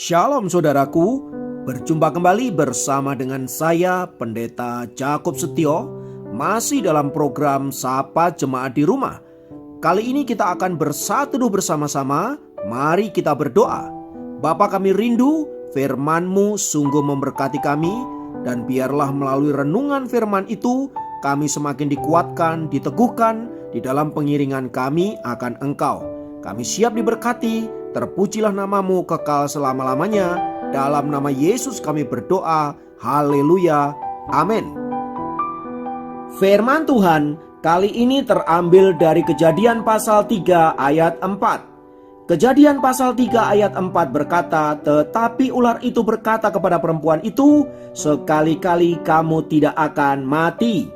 Shalom saudaraku, berjumpa kembali bersama dengan saya Pendeta Jakob Setio, masih dalam program Sapa Jemaat di Rumah. Kali ini kita akan bersatu bersama-sama, mari kita berdoa. Bapa kami rindu, firman-Mu sungguh memberkati kami, dan biarlah melalui renungan firman itu, kami semakin dikuatkan, diteguhkan di dalam pengiringan kami akan Engkau. Kami siap diberkati. Terpujilah namamu kekal selama-lamanya. Dalam nama Yesus kami berdoa. Haleluya. Amin. Firman Tuhan kali ini terambil dari Kejadian pasal 3 ayat 4. Kejadian pasal 3 ayat 4 berkata, "Tetapi ular itu berkata kepada perempuan itu, sekali-kali kamu tidak akan mati."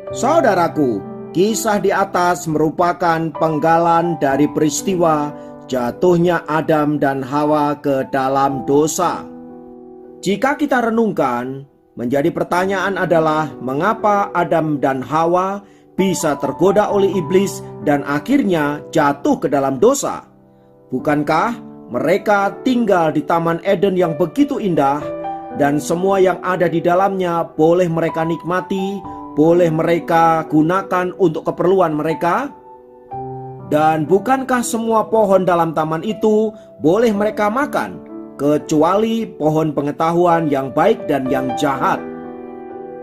Saudaraku, kisah di atas merupakan penggalan dari peristiwa jatuhnya Adam dan Hawa ke dalam dosa. Jika kita renungkan, menjadi pertanyaan adalah mengapa Adam dan Hawa bisa tergoda oleh iblis dan akhirnya jatuh ke dalam dosa? Bukankah mereka tinggal di Taman Eden yang begitu indah dan semua yang ada di dalamnya boleh mereka nikmati, boleh mereka gunakan untuk keperluan mereka? Dan bukankah semua pohon dalam taman itu boleh mereka makan, kecuali pohon pengetahuan yang baik dan yang jahat?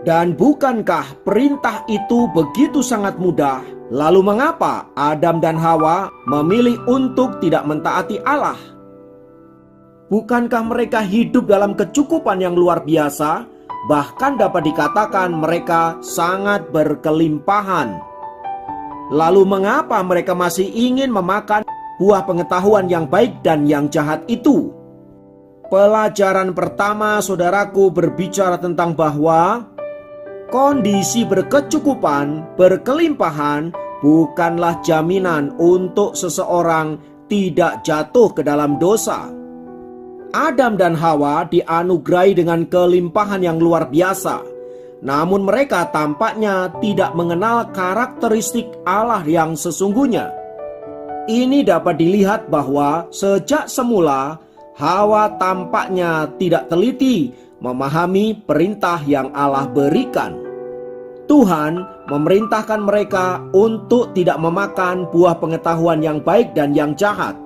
Dan bukankah perintah itu begitu sangat mudah? Lalu mengapa Adam dan Hawa memilih untuk tidak mentaati Allah? Bukankah mereka hidup dalam kecukupan yang luar biasa? Bahkan dapat dikatakan mereka sangat berkelimpahan. Lalu mengapa mereka masih ingin memakan buah pengetahuan yang baik dan yang jahat itu? Pelajaran pertama saudaraku berbicara tentang bahwa kondisi berkecukupan, berkelimpahan bukanlah jaminan untuk seseorang tidak jatuh ke dalam dosa. Adam dan Hawa dianugerahi dengan kelimpahan yang luar biasa. Namun mereka tampaknya tidak mengenal karakteristik Allah yang sesungguhnya. Ini dapat dilihat bahwa sejak semula Hawa tampaknya tidak teliti memahami perintah yang Allah berikan. Tuhan memerintahkan mereka untuk tidak memakan buah pengetahuan yang baik dan yang jahat.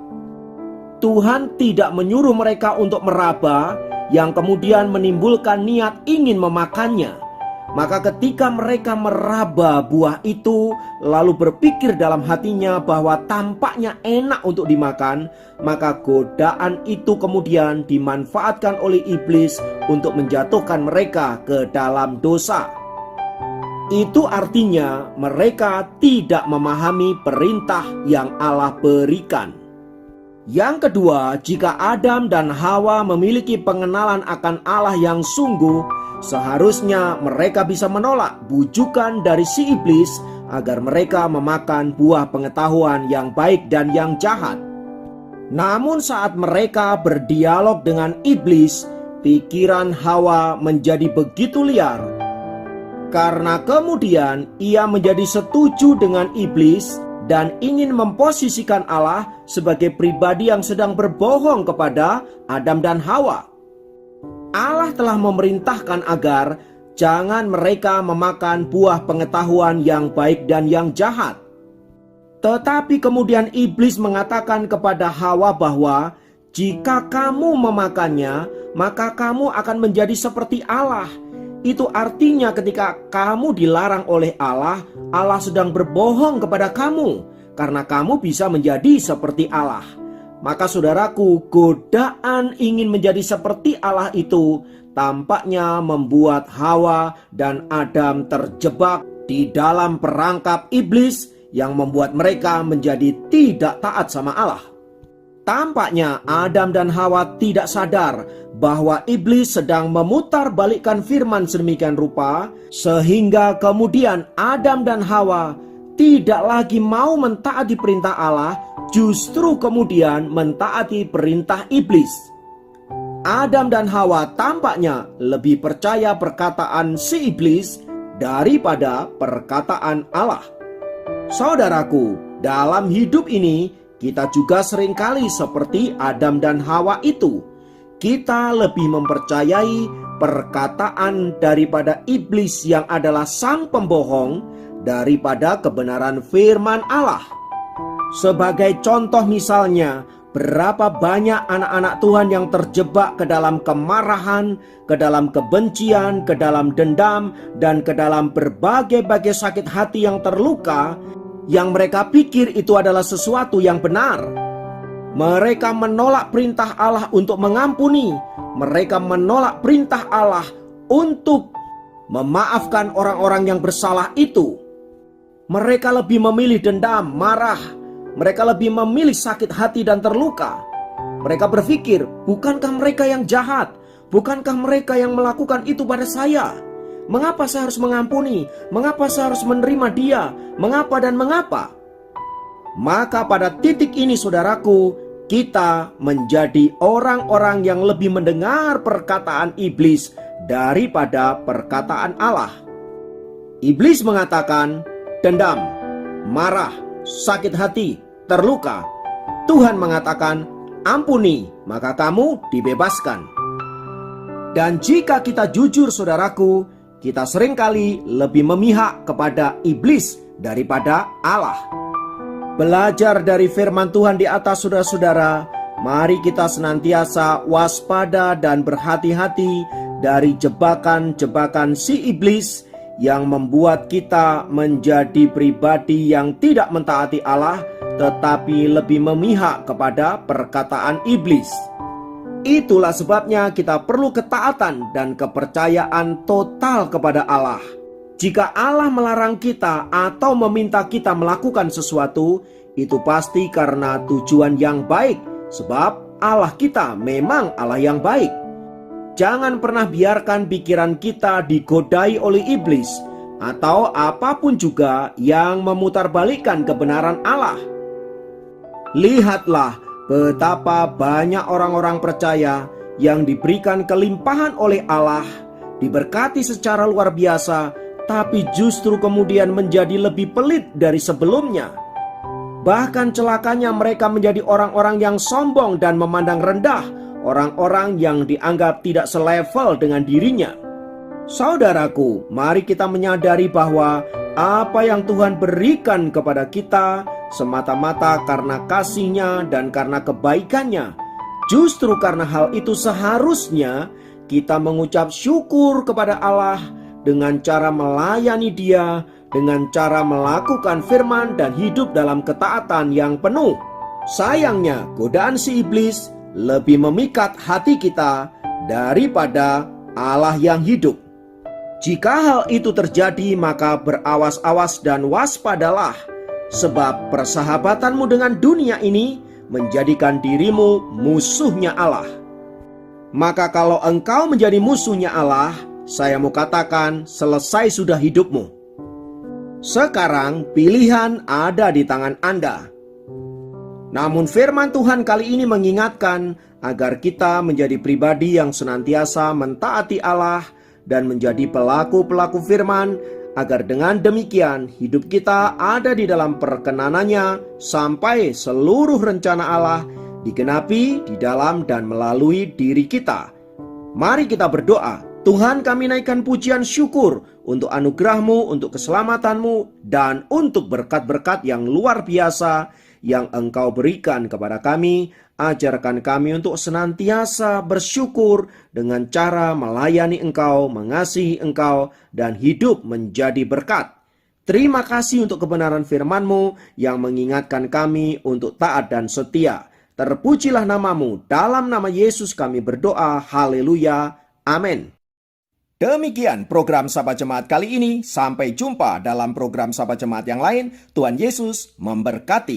Tuhan tidak menyuruh mereka untuk meraba yang kemudian menimbulkan niat ingin memakannya. Maka ketika mereka meraba buah itu lalu berpikir dalam hatinya bahwa tampaknya enak untuk dimakan, maka godaan itu kemudian dimanfaatkan oleh iblis untuk menjatuhkan mereka ke dalam dosa. Itu artinya mereka tidak memahami perintah yang Allah berikan. Yang kedua, jika Adam dan Hawa memiliki pengenalan akan Allah yang sungguh, seharusnya mereka bisa menolak bujukan dari si iblis agar mereka memakan buah pengetahuan yang baik dan yang jahat. Namun saat mereka berdialog dengan iblis, pikiran Hawa menjadi begitu liar. Karena kemudian ia menjadi setuju dengan iblis dan ingin memposisikan Allah sebagai pribadi yang sedang berbohong kepada Adam dan Hawa. Allah telah memerintahkan agar jangan mereka memakan buah pengetahuan yang baik dan yang jahat. Tetapi kemudian iblis mengatakan kepada Hawa bahwa jika kamu memakannya, maka kamu akan menjadi seperti Allah. Itu artinya ketika kamu dilarang oleh Allah, Allah sedang berbohong kepada kamu, karena kamu bisa menjadi seperti Allah. Maka saudaraku, godaan ingin menjadi seperti Allah itu tampaknya membuat Hawa dan Adam terjebak di dalam perangkap iblis yang membuat mereka menjadi tidak taat sama Allah. Tampaknya Adam dan Hawa tidak sadar bahwa iblis sedang memutarbalikkan firman sedemikian rupa, sehingga kemudian Adam dan Hawa tidak lagi mau mentaati perintah Allah, justru kemudian mentaati perintah iblis. Adam dan Hawa tampaknya lebih percaya perkataan si iblis daripada perkataan Allah. Saudaraku, dalam hidup ini kita juga seringkali seperti Adam dan Hawa itu. kita lebih mempercayai perkataan daripada iblis yang adalah sang pembohong daripada kebenaran firman Allah. Sebagai contoh misalnya, berapa banyak anak-anak Tuhan yang terjebak ke dalam kemarahan, ke dalam kebencian, ke dalam dendam, dan ke dalam berbagai-bagai sakit hati yang terluka, yang mereka pikir itu adalah sesuatu yang benar. Mereka menolak perintah Allah untuk mengampuni. Mereka menolak perintah Allah untuk memaafkan orang-orang yang bersalah itu. Mereka lebih memilih dendam, marah. Mereka lebih memilih sakit hati dan terluka. Mereka berpikir, bukankah mereka yang jahat? Bukankah mereka yang melakukan itu pada saya? Mengapa saya harus mengampuni? Mengapa saya harus menerima dia? Mengapa dan mengapa? Maka pada titik ini saudaraku, kita menjadi orang-orang yang lebih mendengar perkataan iblis daripada perkataan Allah. Iblis mengatakan dendam, marah, sakit hati, terluka. Tuhan mengatakan ampuni, maka kamu dibebaskan. Dan jika kita jujur saudaraku, kita seringkali lebih memihak kepada iblis daripada Allah. Belajar dari firman Tuhan di atas saudara-saudara, mari kita senantiasa waspada dan berhati-hati dari jebakan-jebakan si iblis yang membuat kita menjadi pribadi yang tidak mentaati Allah, tetapi lebih memihak kepada perkataan iblis. Itulah sebabnya kita perlu ketaatan dan kepercayaan total kepada Allah. Jika Allah melarang kita atau meminta kita melakukan sesuatu, itu pasti karena tujuan yang baik, sebab Allah kita memang Allah yang baik. Jangan pernah biarkan pikiran kita digodai oleh iblis atau apapun juga yang memutarbalikkan kebenaran Allah. Lihatlah betapa banyak orang-orang percaya yang diberikan kelimpahan oleh Allah, diberkati secara luar biasa, tapi justru kemudian menjadi lebih pelit dari sebelumnya. Bahkan celakanya mereka menjadi orang-orang yang sombong dan memandang rendah orang-orang yang dianggap tidak selevel dengan dirinya. Saudaraku, mari kita menyadari bahwa apa yang Tuhan berikan kepada kita semata-mata karena kasih-Nya dan karena kebaikannya. Justru karena hal itu seharusnya kita mengucap syukur kepada Allah dengan cara melayani Dia, dengan cara melakukan firman dan hidup dalam ketaatan yang penuh. Sayangnya, godaan si iblis lebih memikat hati kita daripada Allah yang hidup. Jika hal itu terjadi, maka berawas-awas dan waspadalah, sebab persahabatanmu dengan dunia ini menjadikan dirimu musuhnya Allah. Maka kalau engkau menjadi musuhnya Allah, saya mau katakan selesai sudah hidupmu. Sekarang pilihan ada di tangan Anda. Namun firman Tuhan kali ini mengingatkan agar kita menjadi pribadi yang senantiasa mentaati Allah dan menjadi pelaku-pelaku firman, agar dengan demikian hidup kita ada di dalam perkenanannya sampai seluruh rencana Allah digenapi di dalam dan melalui diri kita. Mari kita berdoa. Tuhan, kami naikkan pujian syukur untuk anugerah-Mu, untuk keselamatan-Mu, dan untuk berkat-berkat yang luar biasa yang Engkau berikan kepada kami. Ajarkan kami untuk senantiasa bersyukur dengan cara melayani Engkau, mengasihi Engkau, dan hidup menjadi berkat. Terima kasih untuk kebenaran firman-Mu yang mengingatkan kami untuk taat dan setia. Terpujilah nama-Mu, dalam nama Yesus kami berdoa, haleluya, amin. Demikian program Sahabat Jemaat kali ini. Sampai jumpa dalam program Sahabat Jemaat yang lain. Tuhan Yesus memberkati.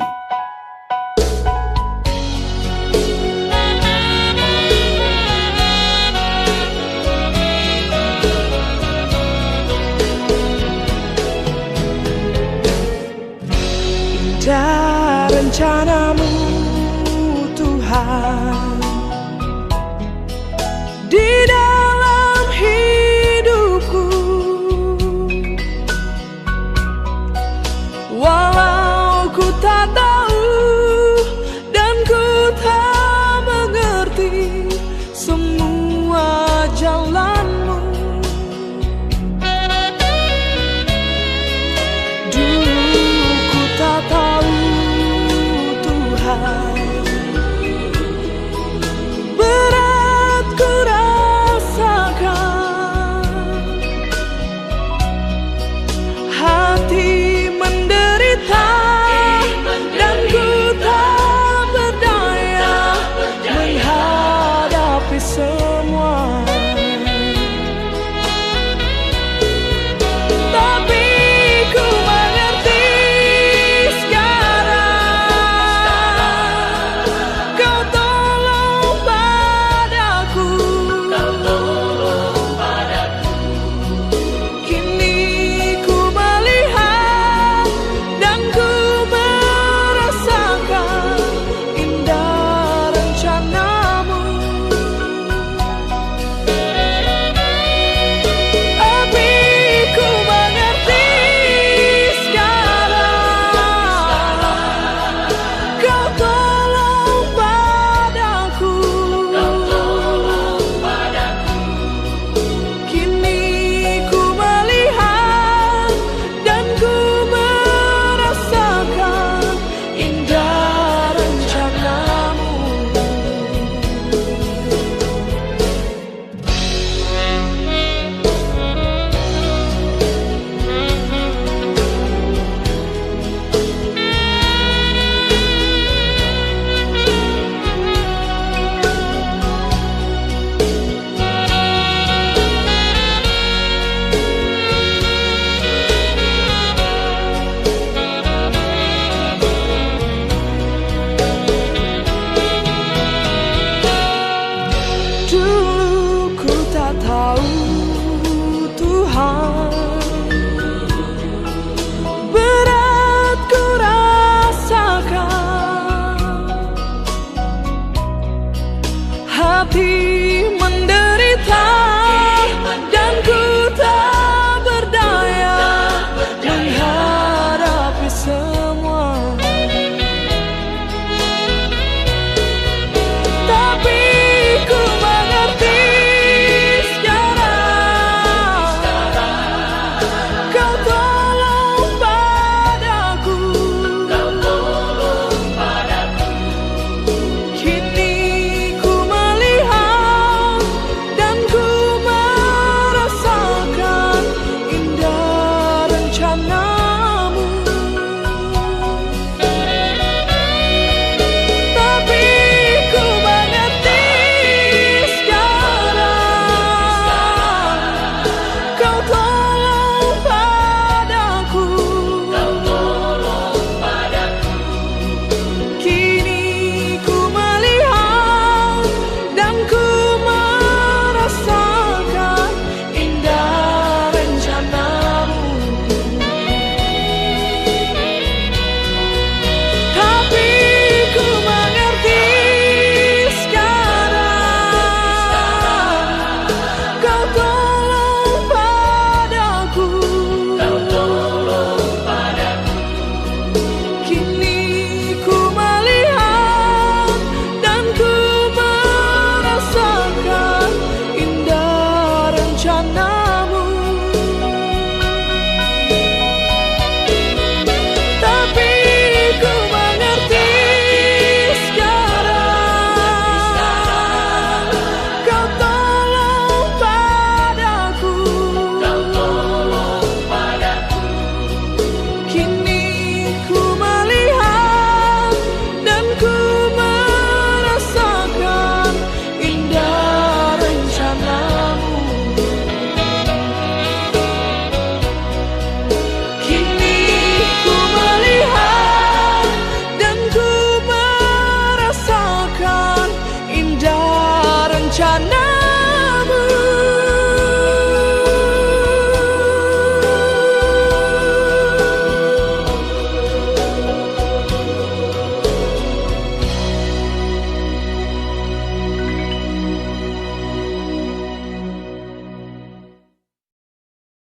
Indah rencana-Mu Tuhan di dalam hidupku, walau ku tak